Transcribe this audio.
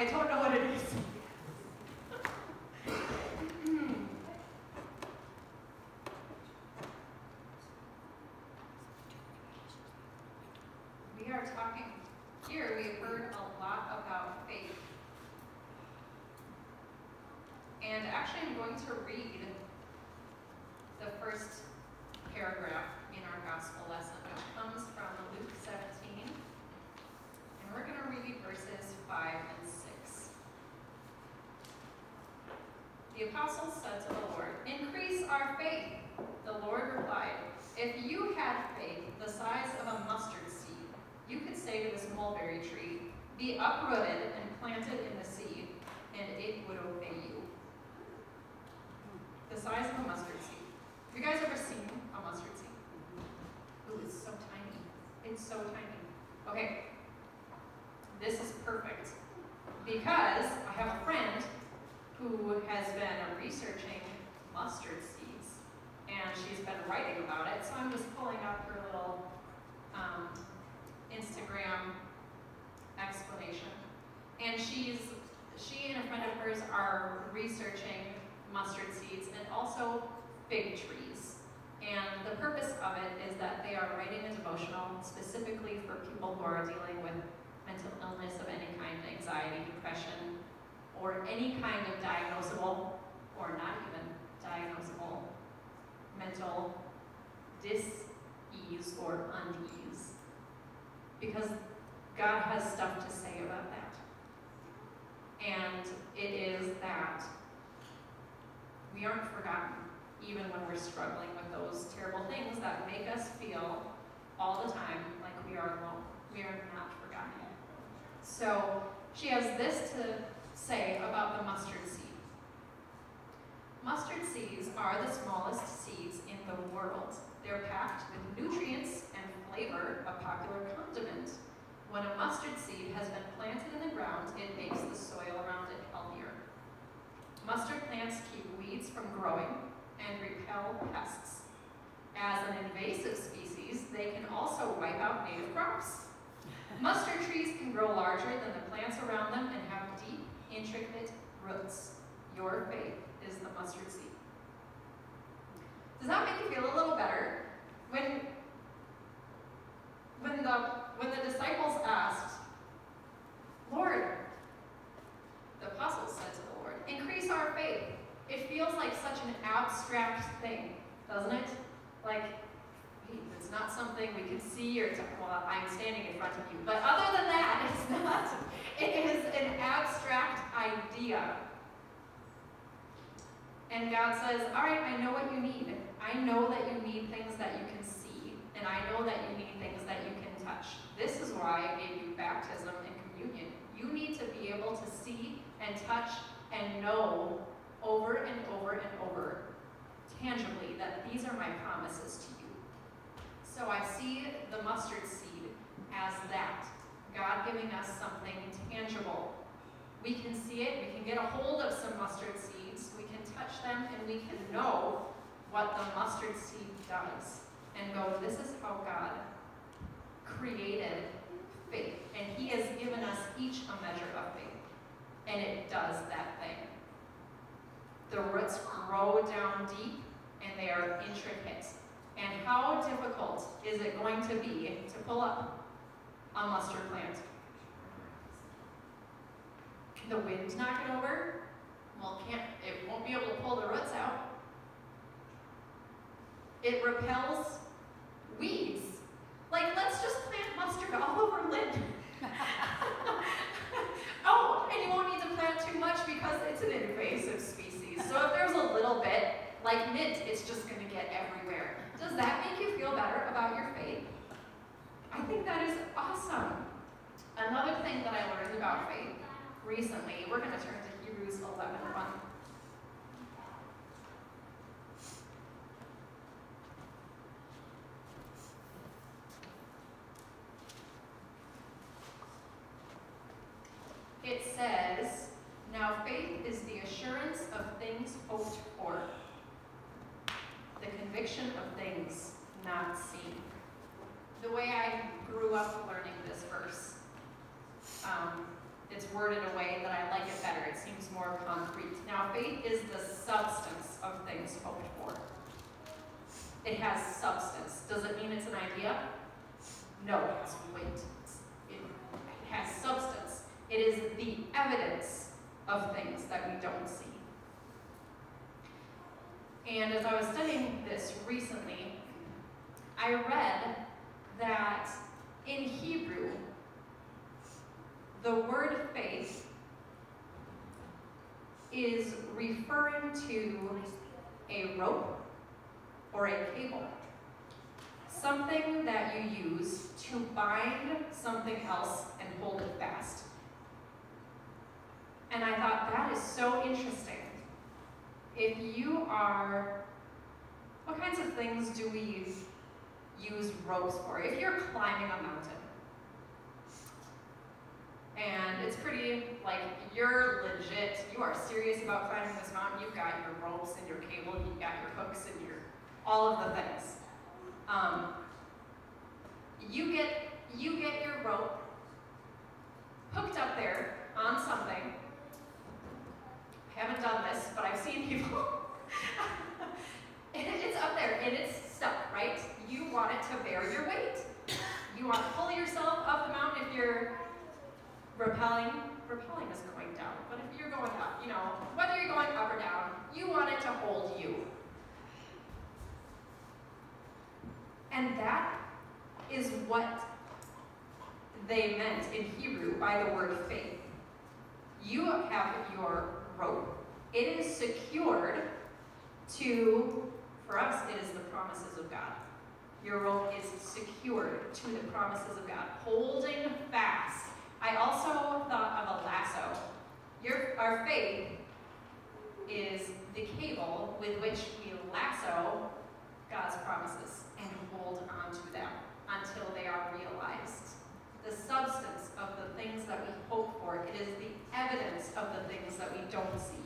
I don't know what it is. We are talking here, we've heard a lot about faith. And actually, I'm going to read the first paragraph in our gospel lesson, which comes from Luke 17. And we're going to read verses 5 and 6. The apostles said to the Lord, "Increase our faith." The Lord replied, "If you had faith the size of a mustard seed, you could say to this mulberry tree, 'Be uprooted and planted in the sea,' and it would obey you." The size of a mustard seed. Have you guys ever seen a mustard seed? Ooh, it's so tiny. It's so tiny. Okay, this is perfect because I have a friend who has been researching mustard seeds, and she's been writing about it, so I'm just pulling up her little Instagram explanation. And she and a friend of hers are researching mustard seeds and also fig trees. And the purpose of it is that they are writing a devotional specifically for people who are dealing with mental illness of any kind, anxiety, depression, or any kind of diagnosable, or not even diagnosable, mental dis-ease or unease. Because God has stuff to say about that. And it is that we aren't forgotten, even when we're struggling with those terrible things that make us feel all the time like we are alone. We are not forgotten. So she has this to say about the mustard seed. Mustard seeds are the smallest seeds in the world. They're packed with nutrients and flavor, a popular condiment. When a mustard seed has been planted in the ground, it makes the soil around it healthier. Mustard plants keep weeds from growing and repel pests. As an invasive species, they can also wipe out native crops. Mustard trees can grow larger than the plants around them and have deep, intricate roots. Your faith is the mustard seed. Does that make you feel a little better? When the disciples asked, "Lord," the apostles said to the Lord, "Increase our faith." It feels like such an abstract thing, doesn't it? Like, it's not something we can see or, well, I'm standing in front of you. But other than that, it's not. It is an abstract idea. And God says, all right, I know what you need. I know that you need things that you can see. And I know that you need things that you can touch. This is why I gave you baptism and communion. You need to be able to see and touch and know over and over and over tangibly that these are my promises to you. So I see the mustard seed as that. God giving us something tangible. We can see it, we can get a hold of some mustard seeds, we can touch them, and we can know what the mustard seed does. And go, this is how God created faith. And He has given us each a measure of faith. And it does that thing. The roots grow down deep, and they are intricate. And how difficult is it going to be to pull up a mustard plant? The wind knock it over? Well, it won't be able to pull the roots out. It repels weeds. Like, let's just plant mustard all over Linden. Oh, and you won't need to plant too much because it's an invasive species. So if there's a little bit, like mint, it's just going to get everywhere. Does that make you feel better about your faith? I think that is awesome. Another thing that I learned about faith recently, we're going to turn to Hebrews 11:1. It says, "Now faith is the assurance of things hoped for, the conviction of things not seen." The way I grew up learning this verse, It's worded a way that I like it better. It seems more concrete. Now, faith is the substance of things hoped for. It has substance. Does it mean it's an idea? No, it has weight. It has substance. It is the evidence of things that we don't see. And as I was studying this recently, I read that in Hebrew, the word faith is referring to a rope or a cable. Something that you use to bind something else and hold it fast. And I thought that is so interesting. If you are, what kinds of things do we use ropes for? If you're climbing a mountain, and it's pretty, like, you're legit, you are serious about climbing this mountain, you've got your ropes and your cable, you've got your hooks and your, all of the things. You get your rope hooked up there on something. I haven't done this, but I've seen people. It's up there and it's stuck, right? You want it to bear your weight. You want to pull yourself up the mountain if you're rappelling. Rappelling is going down, but if you're going up, whether you're going up or down, you want it to hold you. And that is what they meant in Hebrew by the word faith. You have your rope. It is secured to, for us, it is the promises of God. Your rope is secured to the promises of God, holding fast. I also thought of a lasso. Our faith is the cable with which we lasso God's promises and hold on to them until they are realized. The substance of the things that we hope for, it is the evidence of the things that we don't see.